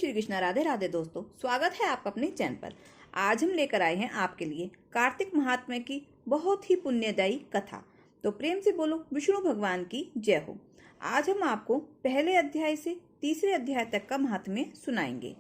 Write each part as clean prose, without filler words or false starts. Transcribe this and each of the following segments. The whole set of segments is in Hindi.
श्री कृष्णा। राधे राधे दोस्तों, स्वागत है आपका अपने चैनल पर। आज हम लेकर आए हैं आपके लिए कार्तिक महात्म्य की बहुत ही पुण्यदायी कथा। तो प्रेम से बोलो विष्णु भगवान की जय हो। आज हम आपको पहले अध्याय से तीसरे अध्याय तक का महात्म्य सुनाएंगे।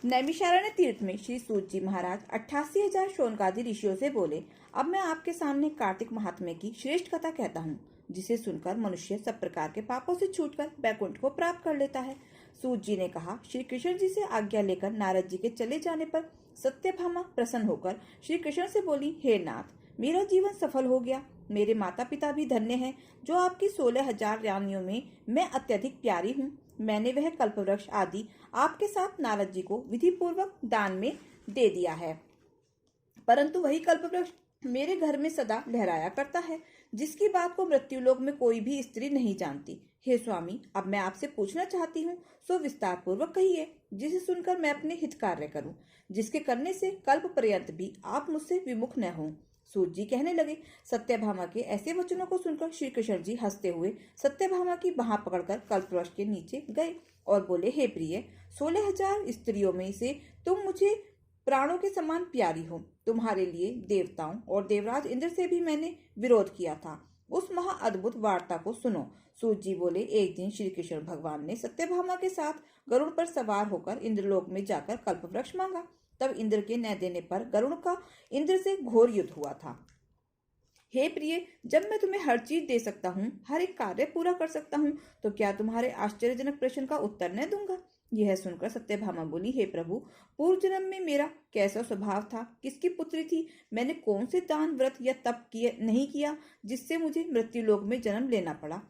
नैमिषारण्य तीर्थ में श्री सूत जी महाराज 88,000 शौनकादि ऋषियों से बोले, अब मैं आपके सामने कार्तिक महात्म्य की श्रेष्ठ कथा कहता हूँ, जिसे सुनकर मनुष्य सब प्रकार के पापों से छूटकर बैकुंठ को प्राप्त कर लेता है। सूत जी ने कहा, श्री कृष्ण जी से आज्ञा लेकर नारद जी के चले जाने पर सत्यभामा प्रसन्न होकर श्री कृष्ण से बोली, हे नाथ, मेरा जीवन सफल हो गया। मेरे माता पिता भी धन्य हैं, जो आपकी 16,000 रानियों में मैं अत्यधिक प्यारी हूँ। मैंने वह कल्पवृक्ष आदि आपके साथ नारद जी को विधि पूर्वक दान में दे दिया है, परंतु वही कल्पवृक्ष मेरे घर में सदा लहराया करता है, जिसकी बात को मृत्युलोक में कोई भी स्त्री नहीं जानती। हे स्वामी, अब मैं आपसे पूछना चाहती हूँ, सो विस्तार पूर्वक कहिए, जिसे सुनकर मैं अपने हित कार्य करूँ, जिसके करने से कल्प पर्यंत भी आप मुझसे विमुख न हों। सूत जी कहने लगे। सत्यभामा के ऐसे वचनों को सुनकर श्री कृष्ण जी हंसते हुए सत्यभामा की बाह पकड़कर कल्पवृक्ष के नीचे गए और बोले, हे प्रिय, 16,000 स्त्रियों में से तुम मुझे प्राणों के समान प्यारी हो। तुम्हारे लिए देवताओं और देवराज इंद्र से भी मैंने विरोध किया था। उस महा अद्भुत वार्ता को सुनो। सूत जी बोले, एक दिन श्री कृष्ण भगवान ने सत्यभामा के साथ गरुड़ पर सवार होकर इंद्रलोक में जाकर कल्पवृक्ष मांगा। तब इंद्र के न देने पर गरुड़ का इंद्र से घोर युद्ध हुआ था। हे प्रिय, जब मैं तुम्हें हर चीज दे सकता हूँ, हर एक कार्य पूरा कर सकता हूँ, तो क्या तुम्हारे आश्चर्यजनक प्रश्न का उत्तर न दूंगा? यह सुनकर सत्यभामा बोली, हे प्रभु, पूर्व जन्म में मेरा कैसा स्वभाव था, किसकी पुत्री थी, मैंने कौन से दान व्रत या तप नहीं किया जिससे मुझे मृत्युलोक में जन्म लेना पड़ा?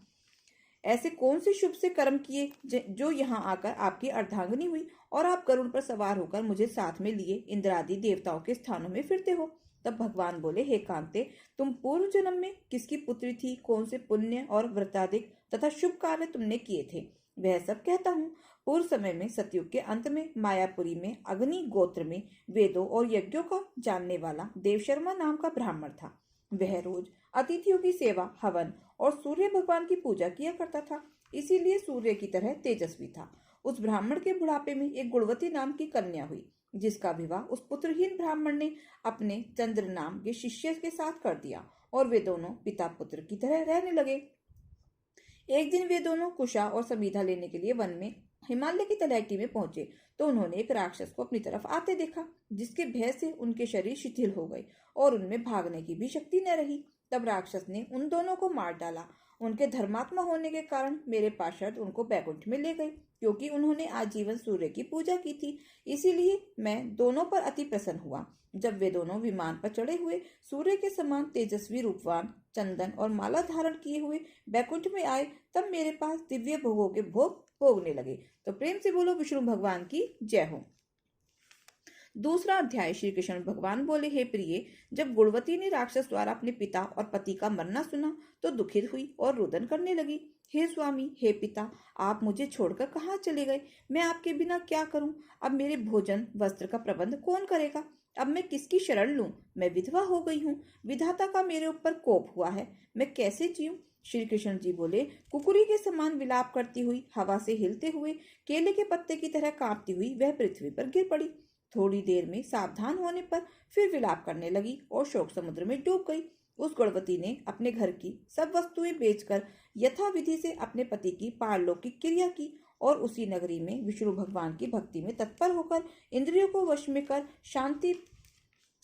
ऐसे कौन से शुभ से कर्म किए जो यहाँ आकर आपकी अर्धांगिनी हुई और आप गरुड़ पर सवार होकर मुझे साथ में लिए इंद्र आदि देवताओं के स्थानों में फिरते हो? तब भगवान बोले, हे कांते, तुम पूर्व जन्म में किसकी पुत्री थी, कौन से पुण्य और व्रताधिक तथा शुभ कार्य तुमने किए थे, वह सब कहता हूँ। पूर्व समय में सतयुग के अंत में मायापुरी में अग्नि गोत्र में वेदों और यज्ञों का जानने वाला देवशर्मा नाम का ब्राह्मण था। वह रोज अतिथियों की सेवा, हवन और सूर्य भगवान की पूजा किया करता था, इसीलिए सूर्य की तरह तेजस्वी था। उस ब्राह्मण के बुढ़ापे में एक गुणवती नाम की कन्या हुई, जिसका विवाह उस पुत्रहीन ब्राह्मण ने अपने चंद्र नाम के शिष्य के साथ कर दिया और वे दोनों पिता पुत्र की तरह रहने लगे। एक दिन वे दोनों कुशा और समीधा लेने के लिए वन में हिमालय की तलहटी में पहुंचे तो उन्होंने एक राक्षस को अपनी तरफ आते देखा, जिसके भय से उनके शरीर शिथिल हो गए और उनमें भागने की भी शक्ति न रही। तब राक्षस ने उन दोनों को मार डाला। उनके धर्मात्मा होने के कारण मेरे पार्षद उनको बैकुंठ में ले गए, क्योंकि उन्होंने आजीवन सूर्य की पूजा की थी। इसीलिए मैं दोनों पर अति प्रसन्न हुआ। जब वे दोनों विमान पर चढ़े हुए सूर्य के समान तेजस्वी रूपवान चंदन और माला धारण किए हुए बैकुंठ में आए, तब मेरे पास दिव्य भोगों के भोग भोगने लगे। तो प्रेम से बोलो विष्णु भगवान की जय हो। दूसरा अध्याय। श्री कृष्ण भगवान बोले, हे प्रिय, जब गुणवती ने राक्षस द्वारा अपने पिता और पति का मरना सुना तो दुखित हुई और रुदन करने लगी। हे स्वामी, हे पिता, आप मुझे छोड़कर कहाँ चले गए? मैं आपके बिना क्या करूं? अब मेरे भोजन वस्त्र का प्रबंध कौन करेगा? अब मैं किसकी शरण लूं? मैं विधवा हो गई हूँ। विधाता का मेरे ऊपर कोप हुआ है, मैं कैसे जीऊं? श्री कृष्ण जी बोले, कुकुरी के समान विलाप करती हुई, हवा से हिलते हुए, केले के पत्ते की तरह कांपती हुई वह पृथ्वी पर गिर पड़ी। थोड़ी देर में सावधान होने पर फिर विलाप करने लगी और शोक समुद्र में डूब गई। उस गुणवती ने अपने घर की सब वस्तुएं बेचकर यथाविधि से अपने पति की पारलौकिक क्रिया की और उसी नगरी में विष्णु भगवान की भक्ति में तत्पर होकर इंद्रियों को वश में कर शांति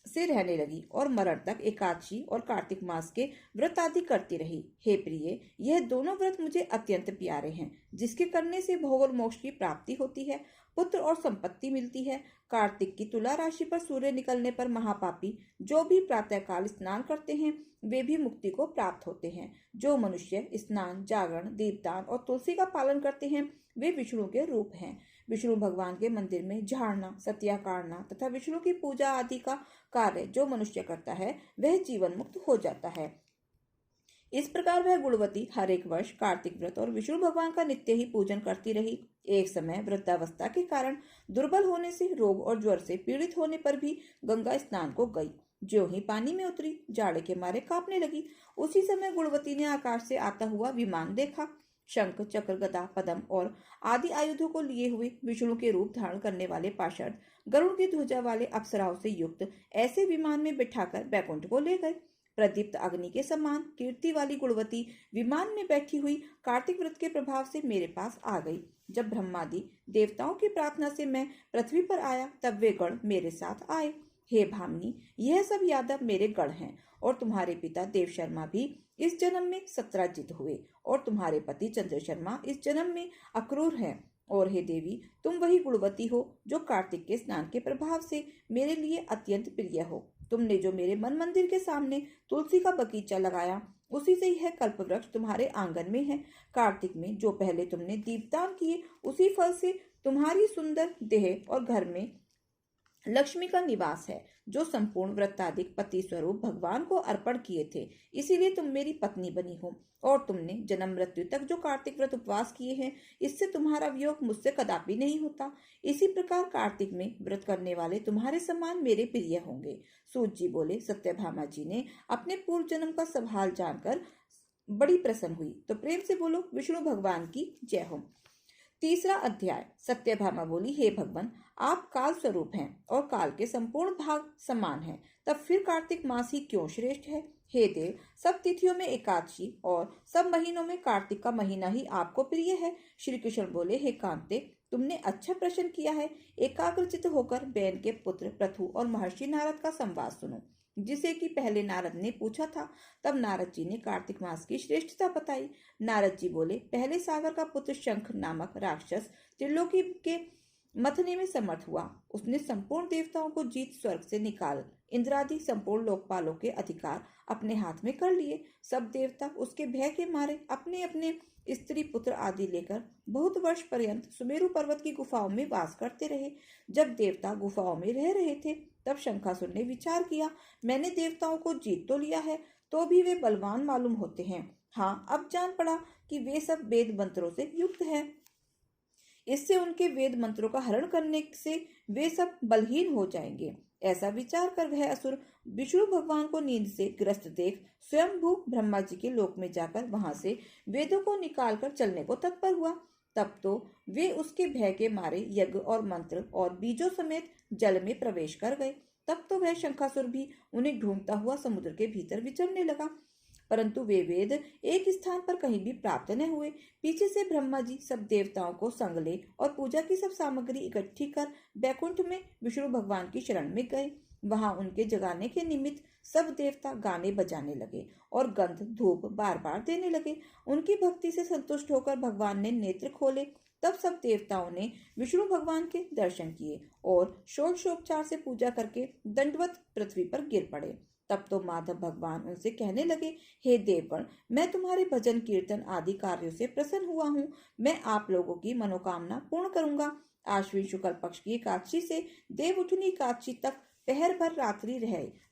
से रहने लगी और मरण तक एकादशी और कार्तिक मास के व्रत आदि करती रही। हे प्रिय, यह दोनों व्रत मुझे अत्यंत प्यारे हैं, जिसके करने से भोग और मोक्ष की प्राप्ति होती है, पुत्र और संपत्ति मिलती है। कार्तिक की तुला राशि पर सूर्य निकलने पर महापापी जो भी प्रातःकाल स्नान करते हैं, वे भी मुक्ति को प्राप्त होते हैं। जो मनुष्य स्नान, जागरण, दीपदान और तुलसी का पालन करते हैं, वे विष्णु के रूप हैं। विष्णु भगवान के मंदिर में झाड़ना, सत्या काटना तथा विष्णु की पूजा आदि का कार्य जो मनुष्य करता है, वह जीवन मुक्त हो जाता है। इस प्रकार वह गुणवती हर एक वर्ष कार्तिक व्रत और विष्णु भगवान का नित्य ही पूजन करती रही। एक समय वृद्धावस्था के कारण दुर्बल होने से, रोग और ज्वर से पीड़ित होने पर भी गंगा स्नान को गई। ज्यों ही पानी में उतरी, जाड़े के मारे कांपने लगी। उसी समय गुणवती ने आकाश से आता हुआ विमान देखा शंख, चक्र, गदा, पद्म और आदि आयुधों को लिए हुए विष्णु के रूप धारण करने वाले पार्षद गरुड़ की ध्वजा वाले अप्सराओं से युक्त ऐसे विमान में बिठाकर बैकुंठ को ले गए। प्रदीप्त अग्नि के समान कीर्ति वाली गुणवती विमान में बैठी हुई कार्तिक व्रत के प्रभाव से मेरे पास आ गई। जब ब्रह्मादि देवताओं की प्रार्थना से मैं पृथ्वी पर आया तब वे गण मेरे साथ आए। हे भामिनी, यह सब यादव मेरे गण हैं और तुम्हारे पिता देव शर्मा भी इस जन्म में सत्राजित हुए और तुम्हारे पति चंद्र शर्मा इस जन्म में अक्रूर हैं। और हे देवी, तुम वही गुणवती हो जो कार्तिक के स्नान के प्रभाव से मेरे लिए अत्यंत प्रिय हो। तुमने जो मेरे मन मंदिर के सामने तुलसी का बगीचा लगाया उसी से यह कल्प वृक्ष तुम्हारे आंगन में है। कार्तिक में जो पहले तुमने दीपदान किए उसी फल से तुम्हारी सुंदर देह और घर में लक्ष्मी का निवास है, जो संपूर्ण व्रताधिक पति स्वरूप भगवान को अर्पण किए थे। इसीलिए तुम मेरी पत्नी बनी हो और तुमने जन्म मृत्यु तक जो कार्तिक व्रत उपवास किए हैं, इससे तुम्हारा वियोग मुझसे कदापि नहीं होता। इसी प्रकार कार्तिक में व्रत करने वाले तुम्हारे समान मेरे प्रिय होंगे। सूत जी बोले, सत्यभामा जी ने अपने पूर्व जन्म का सवाल जानकर बड़ी प्रसन्न हुई, तो प्रेम से बोलो, विष्णु भगवान की जय हो। तीसरा अध्याय। सत्यभामा बोली, हे भगवान, आप काल स्वरूप हैं और काल के संपूर्ण भाग समान हैं, तब फिर कार्तिक मास ही क्यों श्रेष्ठ है? हे देव, सब तिथियों में एकादशी और सब महीनों में कार्तिक का महीना ही आपको प्रिय है। श्री कृष्ण बोले, हे कांते, तुमने अच्छा प्रश्न किया है। एकाग्रचित होकर बैन के पुत्र पृथु और महर्षि नारद का संवाद सुनो, जिसे कि पहले नारद ने पूछा था। तब नारद जी ने कार्तिक मास की श्रेष्ठता बताई। नारद जी बोले, पहले सागर का पुत्र शंख नामक राक्षस त्रिलोकी के मथने में समर्थ हुआ। उसने संपूर्ण देवताओं को जीत स्वर्ग से निकाल इंद्रादि संपूर्ण लोकपालों के अधिकार अपने हाथ में कर लिए। सब देवता उसके भय के मारे अपने अपने स्त्री पुत्र आदि लेकर बहुत वर्ष पर्यंत सुमेरु पर्वत की गुफाओं में वास करते रहे। जब देवता गुफाओं में रह रहे थे तब शंखासुर ने विचार किया, मैंने देवताओं को जीत तो लिया है, तो भी वे बलवान मालूम होते हैं। हाँ, अब जान पड़ा कि वे सब वेद मंत्रों से युक्त हैं। इससे उनके वेद मंत्रों का हरण करने से वे सब बलहीन हो जाएंगे। ऐसा विचार कर वह असुर विष्णु भगवान को नींद से ग्रस्त देख स्वयंभू ब्रह्मा जी के लोक में जाकर वहां से वेदों को निकालकर चलने को तत्पर हुआ। तब तो वे उसके भय के मारे यज्ञ और मंत्र और बीजों समेत जल में प्रवेश कर गए। तब तो वह शंखासुर भी उन्हें ढूंढता हुआ समुद्र के भीतर विचरने लगा, परंतु वे वेद एक स्थान पर कहीं भी प्राप्त न हुए। पीछे से ब्रह्मा जी सब देवताओं को संग ले और पूजा की सब सामग्री इकट्ठी कर बैकुंठ में विष्णु भगवान की शरण में गए। वहां उनके जगाने के निमित्त सब देवता गाने बजाने लगे और गंध धूप बार बार देने लगे। उनकी भक्ति से संतुष्ट होकर भगवान ने नेत्र खोले। तब सब देवताओं ने विष्णु भगवान के दर्शन किए और षोडशोपचार से पूजा करके दंडवत पृथ्वी पर गिर पड़े। तब तो माधव भगवान उनसे कहने लगे, हे देवगण, मैं तुम्हारे भजन कीर्तन आदि कार्यों से प्रसन्न हुआ हूँ। मैं आप लोगों की मनोकामना पूर्ण करूंगा। आश्विन शुक्ल पक्ष की एकादशी से देवउठनी एकादशी तक पहर भर रात्रि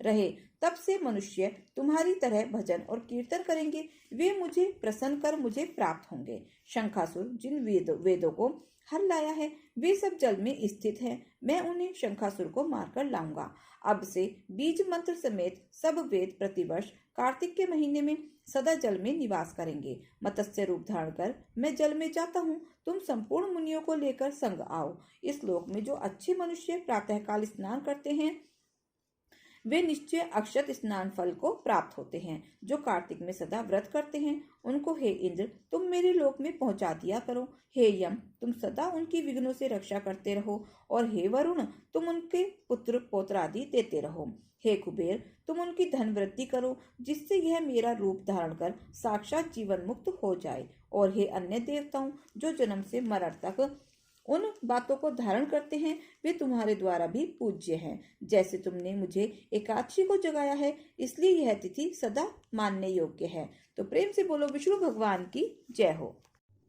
रहे तब से मनुष्य तुम्हारी तरह भजन और कीर्तन करेंगे। वे मुझे प्रसन्न कर मुझे प्राप्त होंगे। शंखासुर जिन वेदों को हर लाया है वे सब जल में स्थित हैं। मैं उन्हें शंखासुर को मारकर लाऊंगा। अब से बीज मंत्र समेत सब वेद प्रतिवर्ष कार्तिक के महीने में सदा जल में निवास करेंगे। मत्स्य रूप धारण कर मैं जल में जाता हूँ। तुम संपूर्ण मुनियों को लेकर संग आओ। इस लोक में जो अच्छे मनुष्य प्रातःकाल स्नान करते हैं वे निश्चय अक्षत स्नान फल को प्राप्त होते हैं। जो कार्तिक में सदा व्रत करते हैं उनको हे इंद्र तुम मेरे लोक में पहुंचा दिया करो। हे यम, तुम सदा उनकी विघ्नों से रक्षा करते रहो। और हे वरुण, तुम उनके पुत्र पौत्र आदि देते रहो। हे कुबेर, तुम उनकी धन वृद्धि करो, जिससे यह मेरा रूप धारण कर साक्षात जीवन मुक्त हो जाए। और हे अन्य देवताओं, जो जन्म से मरण तक उन बातों को धारण करते हैं वे तुम्हारे द्वारा भी पूज्य हैं। जैसे तुमने मुझे एकादशी को जगाया है, इसलिए यह तिथि सदा मानने योग्य है। तो प्रेम से बोलो, विष्णु भगवान की जय हो।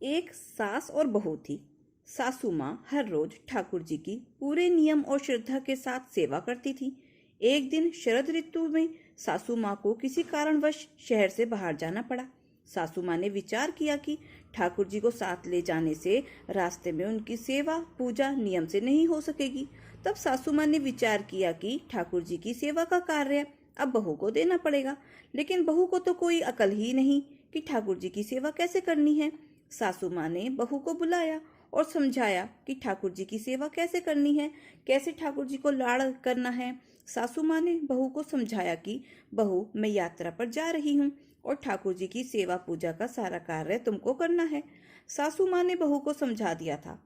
एक सास और बहू थी। सासू माँ हर रोज ठाकुर जी की पूरे नियम और श्रद्धा के साथ सेवा करती थी। एक दिन शरद ऋतु में सासू माँ को किसी कारणवश शहर से बाहर जाना पड़ा। सासू माँ ने विचार किया कि ठाकुर जी को साथ ले जाने से रास्ते में उनकी सेवा पूजा नियम से नहीं हो सकेगी। तब सासू माँ ने विचार किया कि ठाकुर जी की सेवा का कार्य अब बहू को देना पड़ेगा, लेकिन बहू को तो कोई अकल ही नहीं कि ठाकुर जी की सेवा कैसे करनी है। सासू माँ ने बहू को बुलाया और समझाया कि ठाकुर जी की सेवा कैसे करनी है, कैसे ठाकुर जी को लाड़ करना है। सासू माँ ने बहू को समझाया कि बहू, मैं यात्रा पर जा रही हूँ और ठाकुर जी की सेवा पूजा का सारा कार्य तुमको करना है। सासू माँ ने बहू को समझा दिया था,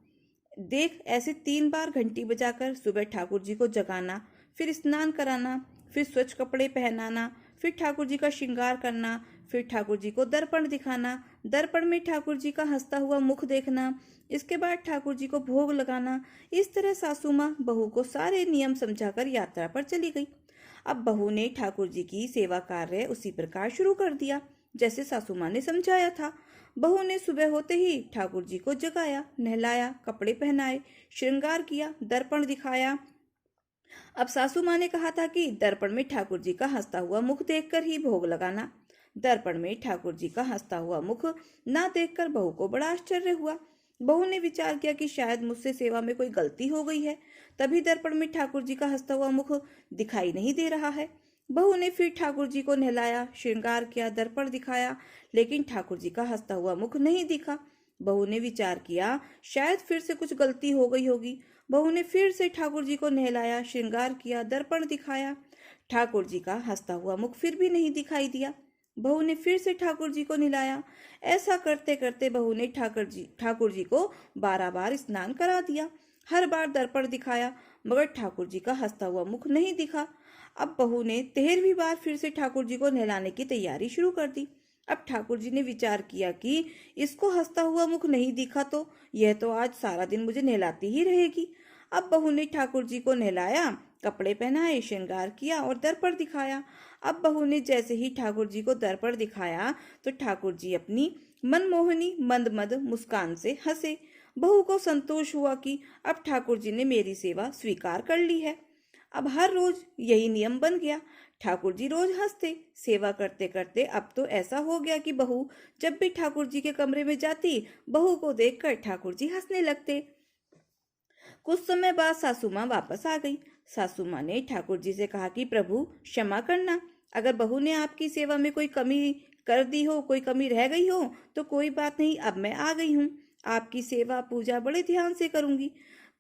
देख, ऐसे 3 बार घंटी बजाकर सुबह ठाकुर जी को जगाना, फिर स्नान कराना, फिर स्वच्छ कपड़े पहनाना, फिर ठाकुर जी का श्रृंगार करना, फिर ठाकुर जी को दर्पण दिखाना, दर्पण में ठाकुर जी का हंसता हुआ मुख देखना, इसके बाद ठाकुर जी को भोग लगाना। इस तरह सासू माँ बहू को सारे नियम समझाकर यात्रा पर चली गई। अब बहू ने ठाकुर जी की सेवा कार्य उसी प्रकार शुरू कर दिया जैसे सासू माँ ने समझाया था। बहू ने सुबह होते ही ठाकुर जी को जगाया, नहलाया, कपड़े पहनाए, श्रृंगार किया, दर्पण दिखाया। अब सासू माँ ने कहा था कि दर्पण में ठाकुर जी का हंसता हुआ मुख देखकर ही भोग लगाना। दर्पण में ठाकुर जी का हंसता हुआ मुख ना देखकर बहू को बड़ा आश्चर्य हुआ। बहू ने विचार किया कि शायद मुझसे सेवा में कोई गलती हो गई है, तभी दर्पण में ठाकुर जी का हंसता हुआ मुख दिखाई नहीं दे रहा है। बहू ने फिर ठाकुर जी को नहलाया, श्रृंगार किया, दर्पण दिखाया, लेकिन ठाकुर जी का हंसता हुआ मुख नहीं दिखा। बहू ने विचार किया शायद फिर से कुछ गलती हो गई होगी। बहू ने फिर से ठाकुर जी को नहलाया, श्रृंगार किया, दर्पण दिखाया। ठाकुर जी का हंसता हुआ मुख फिर भी नहीं दिखाई दिया। बहू ने फिर से ठाकुर जी को नहलाया। ऐसा करते करते बहू ने ठाकुर जी को 12 बार स्नान करा दिया। हर बार दर्पण दिखाया, मगर ठाकुर जी का हंसता हुआ मुख नहीं दिखा। अब बहू ने 13वीं बार फिर से ठाकुर जी को नहलाने की तैयारी शुरू कर दी। अब ठाकुर जी ने विचार किया कि इसको हंसता हुआ मुख नहीं दिखा तो यह तो आज सारा दिन मुझे नहलाती ही रहेगी। अब बहू ने ठाकुर जी को नहलाया, कपड़े पहनाए, श्रृंगार किया और दर्पण दिखाया। अब बहू ने जैसे ही ठाकुर जी को दर्पण दिखाया तो ठाकुर जी अपनी मनमोहनी मंद मंद मुस्कान से हंसे। बहू को संतोष हुआ कि अब ठाकुर जी ने मेरी सेवा स्वीकार कर ली है। अब हर रोज यही नियम बन गया। ठाकुर जी रोज हंसते। सेवा करते करते अब तो ऐसा हो गया कि बहू जब भी ठाकुर जी के कमरे में जाती, बहू को देखकर ठाकुर जी हंसने लगते। कुछ समय बाद सासू माँ वापस आ गई। सासू माँ ने ठाकुर जी से कहा कि प्रभु क्षमा करना, अगर बहू ने आपकी सेवा में कोई कमी कर दी हो, कोई कमी रह गई हो तो कोई बात नहीं, अब मैं आ गई हूँ, आपकी सेवा पूजा बड़े ध्यान से करूंगी।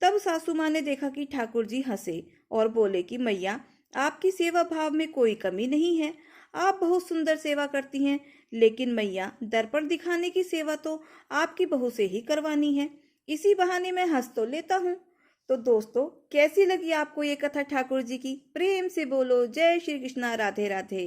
तब सासू माँ ने देखा कि ठाकुर जी हंसे और बोले कि मैया, आपकी सेवा भाव में कोई कमी नहीं है, आप बहुत सुंदर सेवा करती हैं, लेकिन मैया, दर्पण दिखाने की सेवा तो आपकी बहू से ही करवानी है, इसी बहाने मैं हंस तो लेता हूँ। तो दोस्तों, कैसी लगी आपको ये कथा ठाकुर जी की? प्रेम से बोलो जय श्री कृष्णा, राधे राधे।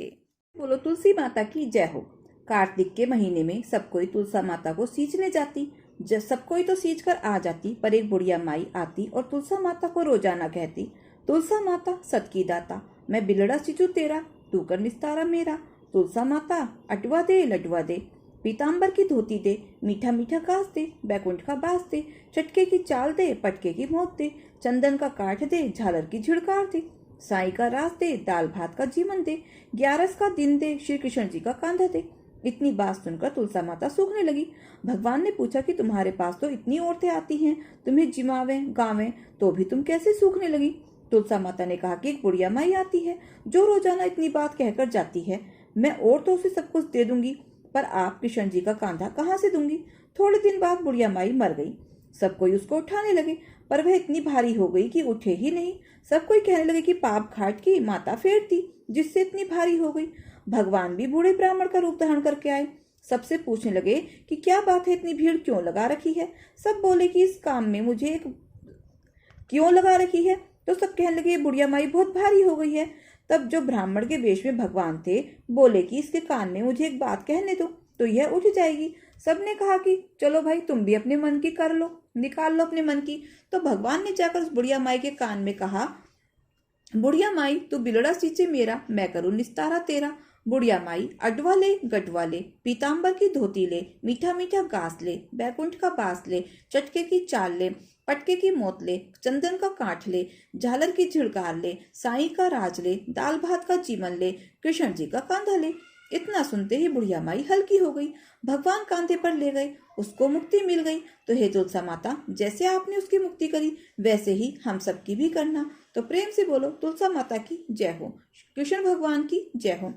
बोलो तुलसी माता की जय हो। कार्तिक के महीने में सब कोई तुलसा माता को सींचने जाती। सब कोई तो सींच कर आ जाती, पर एक बुढ़िया माई आती और तुलसा माता को रोजाना कहती, तुलसा माता सत की दाता, मैं बिलड़ा सिचू तेरा, तू कर निस्तारा मेरा। तुलसा माता अटवा दे लटवा दे, पीताम्बर की धोती दे, मीठा मीठा घास दे, बैकुंठ का बास दे, चटके की चाल दे, पटके की मौत दे, चंदन का काठ दे, झालर की झिड़कार दे, साई का रास दे, दाल भात का जीवन दे, 11 का दिन दे, श्री कृष्ण जी का कांधा दे। इतनी बात सुनकर तुलसा माता सूखने लगी। भगवान ने पूछा कि तुम्हारे पास तो इतनी औरतें आती हैं, तुम्हें जिमावे गावे, तो भी तुम कैसे सूखने लगी? तुलसा माता ने कहा कि एक बुढ़िया माई आती है जो रोजाना इतनी बात कहकर जाती है। मैं और तो उसे सब कुछ दे दूंगी, पर आप कृष्ण जी का कांधा कहाँ से दूंगी? थोड़े दिन बाद बुढ़िया माई मर गई। सब कोई उसको उठाने लगे, पर वह इतनी भारी हो गई कि उठे ही नहीं। सब कोई कहने लगे कि पाप खाट की माता फेरती, जिससे इतनी भारी हो गई। भगवान भी बूढ़े ब्राह्मण का रूप धारण करके आए। सबसे पूछने लगे कि क्या बात है, इतनी भीड़ क्यों लगा रखी है? सब बोले कि इस काम में मुझे एक क्यों लगा रखी है? तो सब कहने लगे बुढ़िया माई बहुत भारी हो गई है। तब जो ब्राह्मण के वेश में भगवान थे बोले कि इसके कान में मुझे एक बात कहने दो तो यह उठ जाएगी। सबने कहा कि चलो भाई, तुम भी अपने मन की कर लो, निकाल लो अपने मन की। तो भगवान ने जाकर उस बुढ़िया माई के कान में कहा, बुढ़िया माई तू बिलड़ा सींचे मेरा, मैं करूं निस्तारा तेरा। बुढ़िया माई अडवा ले गटवा ले, पीताम्बर की धोती ले, मीठा मीठा घास ले, बैकुंठ का बास ले, चटके की चाल ले, पटके की मौत ले, चंदन का काठ ले, झालर की झिड़कार ले, साई का राज ले, दाल भात का जीवन ले, कृष्ण जी का कांधा ले। इतना सुनते ही बुढ़िया माई हल्की हो गई। भगवान कांधे पर ले गए, उसको मुक्ति मिल गई। तो हे तुलसा माता, जैसे आपने उसकी मुक्ति करी वैसे ही हम सबकी भी करना। तो प्रेम से बोलो तुलसा माता की जय हो, कृष्ण भगवान की जय हो।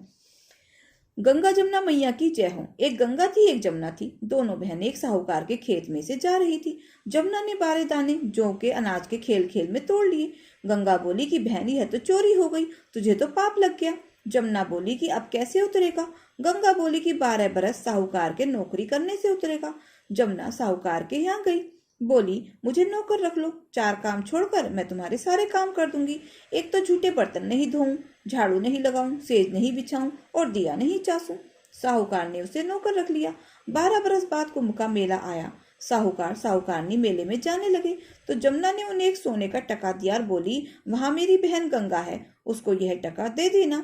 गंगा जमुना मैया की जय हो। एक गंगा थी एक जमुना थी, दोनों बहनें एक साहूकार के खेत में से जा रही थी। जमुना ने 12 दाने जौ के अनाज के खेल खेल में तोड़ लिए। गंगा बोली कि बहन यह तो चोरी हो गई, तुझे तो पाप लग गया। जमुना बोली कि अब कैसे उतरेगा। गंगा बोली कि 12 बरस साहूकार के नौकरी करने से उतरेगा। जमुना साहूकार के यहाँ गई, बोली मुझे नौकर रख लो, 4 काम छोड़कर मैं तुम्हारे सारे काम कर दूंगी। एक तो झूठे बर्तन नहीं धोऊं, झाड़ू नहीं लगाऊं, सेज नहीं बिछाऊं और दिया नहीं चासूं। साहूकार ने उसे नौकर रख लिया। 12 बरस बाद कुंभ का मेला आया। साहूकार साहूकारनी मेले में जाने लगे तो जमुना ने उन्हें एक सोने का टका दिया और बोली वहां मेरी बहन गंगा है, उसको यह टका दे देना,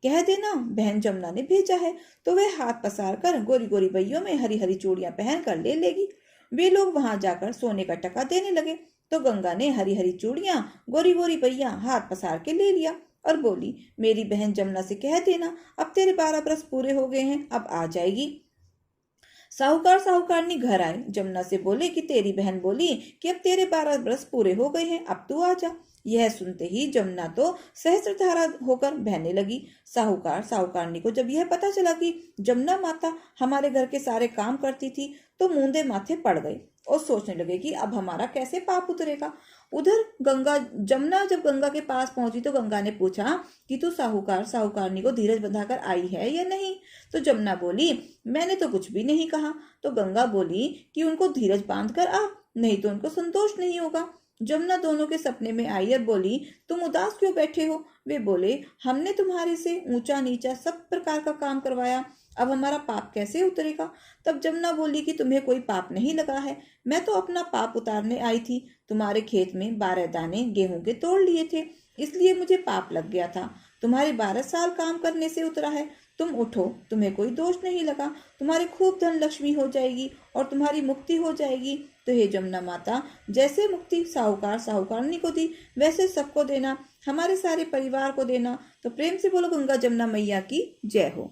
कह देना बहन जमुना ने भेजा है, तो वह हाथ पसार कर गोरी गोरी बइयों में हरी हरी चूड़ियां पहन कर ले लेगी। वे लोग वहां जाकर सोने का टका देने लगे तो गंगा ने हरी हरी चूड़ियां गोरी गोरी बइया हाथ पसार के ले लिया और बोली मेरी बहन जमुना से कह देना अब तेरे 12 बरस पूरे हो गए हैं, अब आ जाएगी। साहूकार साहूकारनी घर आए। जमुना से बोले कि तेरी बहन बोली कि अब तेरे 12 बरस पूरे हो गए हैं, अब तू आ जा। यह सुनते ही जमुना तो सहस्त्रधारा होकर बहने लगी। साहूकार साहूकारनी को जब यह पता चला कि जमुना माता हमारे घर के सारे काम करती थी तो मूंदे माथे पड़ गए और सोचने लगे कि अब हमारा कैसे पाप उतरेगा। उधर जमुना जब गंगा के पास पहुंची तो गंगा ने पूछा कि तू साहूकार साहूकारनी को धीरज बंधाकर आई है या नहीं। तो जमुना बोली मैंने तो कुछ भी नहीं कहा। तो गंगा बोली कि उनको धीरज बांध कर आ, नहीं तो उनको संतोष नहीं होगा। जमुना दोनों के सपने में आई और बोली तुम उदास क्यों बैठे हो। वे बोले हमने तुम्हारे से ऊंचा नीचा सब प्रकार का काम करवाया, अब हमारा पाप कैसे उतरेगा। तब जमुना बोली कि तुम्हें कोई पाप नहीं लगा है, मैं तो अपना पाप उतारने आई थी। तुम्हारे खेत में 12 दाने गेहूं के तोड़ लिए थे, इसलिए मुझे पाप लग गया था। तुम्हारे 12 साल काम करने से उतरा है। तुम उठो, तुम्हें कोई दोष नहीं लगा, तुम्हारी खूब धन लक्ष्मी हो जाएगी और तुम्हारी मुक्ति हो जाएगी। तो हे जमुना माता, जैसे मुक्ति साहूकार साहूकारनी को दी वैसे सबको देना, हमारे सारे परिवार को देना। तो प्रेम से बोलो गंगा जमुना मैया की जय हो।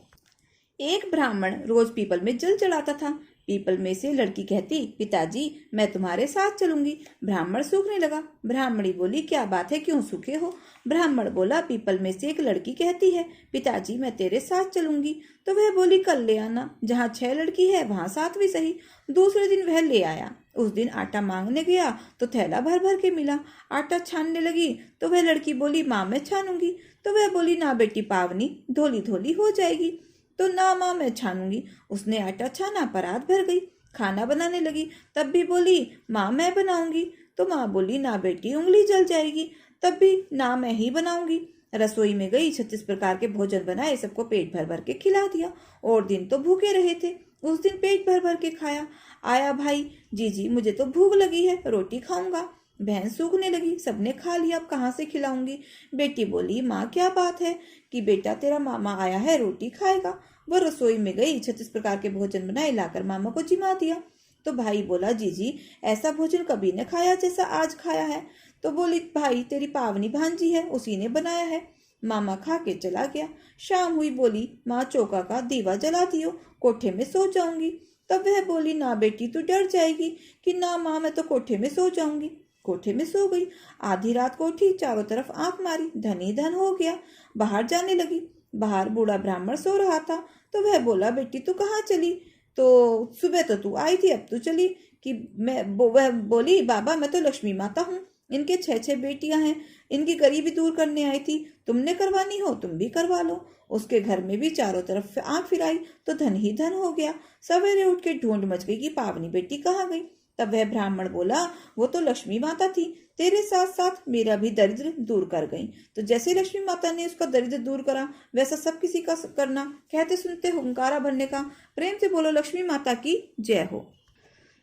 एक ब्राह्मण रोज पीपल में जल चढ़ाता था। पीपल में से लड़की कहती पिताजी मैं तुम्हारे साथ चलूंगी। ब्राह्मण सूखने लगा। ब्राह्मणी बोली क्या बात है, क्यों सूखे हो। ब्राह्मण बोला पीपल में से एक लड़की कहती है पिताजी मैं तेरे साथ चलूंगी। तो वह बोली कल ले आना, जहाँ 6 लड़की है वहां 7वीं सही। दूसरे दिन वह ले आया। उस दिन आटा मांगने गया तो थैला भर भर के मिला। आटा छानने लगी तो वह लड़की बोली माँ मैं छानूंगी। तो वह बोली ना बेटी पावनी, धोली धोली हो जाएगी। तो ना माँ मैं छानूंगी। उसने आटा छाना, परात भर गई। खाना बनाने लगी, तब भी बोली माँ मैं बनाऊंगी। तो माँ बोली ना बेटी उंगली जल जाएगी, तब भी ना मैं ही बनाऊंगी। रसोई में गई, 36 प्रकार के भोजन बनाए, सबको पेट भर भर के खिला दिया। और दिन तो भूखे रहे थे, उस दिन पेट भर भर के खाया। आया भाई, जी मुझे तो भूख लगी है, रोटी खाऊंगा। बहन सूखने लगी, सबने खा लिया, अब कहाँ से खिलाऊंगी। बेटी बोली माँ क्या बात है कि बेटा तेरा मामा आया है, रोटी खाएगा। वो रसोई में गई, 36 प्रकार के भोजन बनाए, लाकर मामा को जिमा दिया। तो भाई बोला जी ऐसा भोजन कभी न खाया जैसा आज खाया है। तो बोली भाई तेरी पावनी भांजी है, उसी ने बनाया है। मामा खा के चला गया। शाम हुई, बोली माँ चौका का दीवा जला दियो, कोठे में सो जाऊंगी। तब वह बोली ना बेटी तू डर जाएगी। कि ना माँ मैं तो कोठे में सो जाऊंगी। कोठे में सो गई। आधी रात को उठी, चारों तरफ आंख मारी, धन ही धन हो गया। बाहर जाने लगी। बाहर बूढ़ा ब्राह्मण सो रहा था। तो वह बोला बेटी तू कहाँ चली। तो सुबह तो तू आई थी, अब तू चली। कि वह बोली बाबा मैं तो लक्ष्मी माता हूँ, इनके 6 बेटियां हैं, इनकी गरीबी दूर करने आई थी, तुमने करवानी हो तुम भी करवा लो। उसके घर में भी चारों तरफ आंख फिराई तो धन ही धन हो गया। सवेरे उठ के ढूंढ मच गई कि पावनी बेटी कहाँ गई। तब वह ब्राह्मण बोला वो तो लक्ष्मी माता थी, तेरे साथ साथ मेरा भी दरिद्र दूर कर गई। तो जैसे लक्ष्मी माता ने उसका दरिद्र दूर करा वैसा सब किसी का करना। कहते सुनते हुंकारा भरने का। प्रेम से बोलो लक्ष्मी माता की जय हो।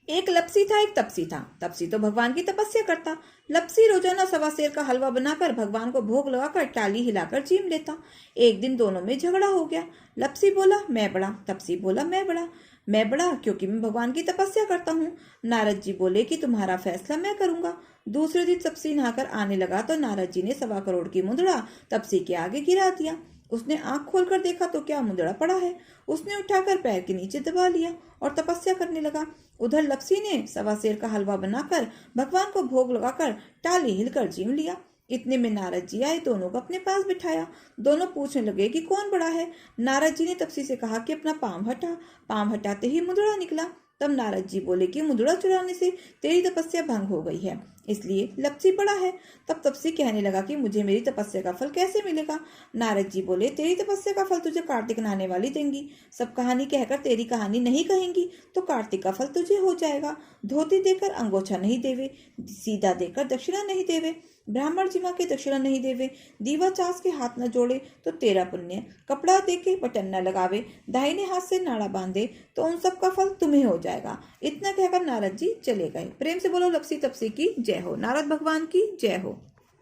एक लपसी था एक तपसी था। तपसी तो भगवान की तपस्या करता। लपसी रोजाना 1.25 सेर का हलवा बनाकर भगवान को भोग लगाकर टाली हिलाकर जीम लेता। एक दिन दोनों में झगड़ा हो गया। लपसी बोला मैं बड़ा, तपसी बोला मैं बड़ा। मैं बड़ा क्योंकि मैं भगवान की तपस्या करता हूँ। नारद जी बोले कि तुम्हारा फैसला मैं करूंगा। दूसरे दिन तपसी नहाकर आने लगा तो नारद जी ने 1.25 करोड़ की मुद्रा तपसी के आगे गिरा दिया। उसने आंख खोलकर देखा तो क्या मुद्रा पड़ा है। उसने उठाकर पैर के नीचे दबा लिया और तपस्या करने लगा। उधर लपसी ने 1.25 सेर का हलवा बनाकर भगवान को भोग लगाकर टाली हिलकर जीम लिया। इतने में नारद जी आए, दोनों को अपने पास बिठाया। दोनों पूछने लगे कि कौन बड़ा है। नारद जी ने तपसी से कहा कि अपना पाँव हटा। पाँव हटाते ही मुंदड़ा निकला। तब नारद जी बोले कि मुंदड़ा चुराने से तेरी तपस्या भंग हो गई है, इसलिए लपसी बड़ा है। तब तपसी कहने लगा कि मुझे मेरी तपस्या का फल कैसे मिलेगा। नारद जी बोले, तेरी तपस्या का फल तुझे कार्तिक नहाने वाली देंगी। सब कहानी कहकर तेरी कहानी नहीं कहेंगी तो कार्तिक का फल तुझे हो जाएगा। धोती देकर अंगोछा नहीं देवे, सीधा देकर दक्षिणा नहीं देवे, ब्राह्मण जिमा के दक्षिणा नहीं देवे, दीवा चास के हाथ न जोड़े तो तेरा पुण्य, कपड़ा दे के बटन न लगावे, दाहिने हाथ से नाड़ा बांधे तो उन सब का फल तुम्हें हो जाएगा। इतना कहकर नारद जी चले गए। प्रेम से बोलो लपसी तपसी की जय हो, नारद भगवान की जय हो।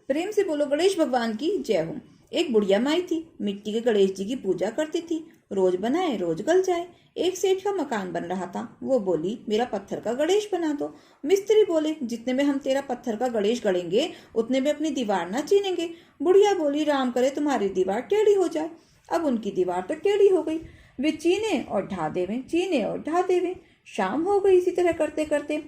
प्रेम से बोलो गणेश भगवान की जय हो। एक बुढ़िया माई थी, मिट्टी के गणेश जी की पूजा करती थी। रोज बनाए रोज गल जाए। एक सेठ का मकान बन रहा था। वो बोली, मेरा पत्थर का गणेश बना दो। मिस्त्री बोले, जितने में हम तेरा पत्थर का गणेश गढ़ेंगे उतने में अपनी दीवार ना चीनेंगे। बुढ़िया बोली, राम करे तुम्हारी दीवार टेढ़ी हो जाए। अब उनकी दीवार तो टेढ़ी हो गई। वे चीने और ढा देवे, चीने और ढा देवे। शाम हो गई। इसी तरह करते करते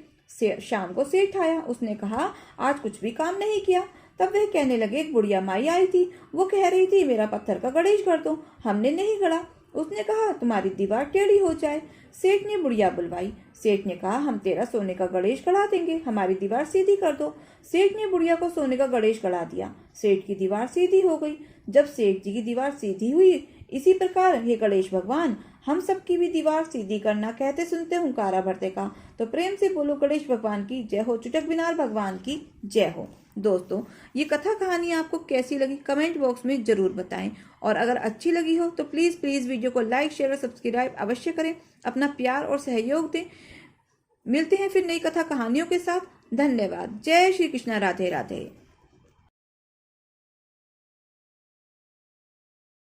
शाम को सेठ आया। उसने कहा, आज कुछ भी काम नहीं किया। तब वह कहने लगे, एक बुढ़िया माई आई थी, वो कह रही थी मेरा पत्थर का गणेश कर दो। हमने नहीं गढ़ा। उसने कहा, तुम्हारी दीवार टेढ़ी हो जाए। सेठ ने बुढ़िया बुलवाई। सेठ ने कहा, हम तेरा सोने का गणेश गढ़ा देंगे, हमारी दीवार सीधी कर दो। सेठ ने बुढ़िया को सोने का गणेश गढ़ा दिया। सेठ की दीवार सीधी हो गई। जब सेठ जी की दीवार सीधी हुई, इसी प्रकार हे गणेश भगवान, हम सबकी भी दीवार सीधी करना, कहते सुनते हुंकारा भरते का। तो प्रेम से बोलो गणेश भगवान की जय हो, चुटक बिनार भगवान की जय हो। दोस्तों, ये कथा कहानी आपको कैसी लगी कमेंट बॉक्स में जरूर बताएं, और अगर अच्छी लगी हो तो प्लीज वीडियो को लाइक शेयर और सब्सक्राइब अवश्य करें। अपना प्यार और सहयोग दें। मिलते हैं फिर नई कथा कहानियों के साथ। धन्यवाद। जय श्री कृष्णा। राधे राधे।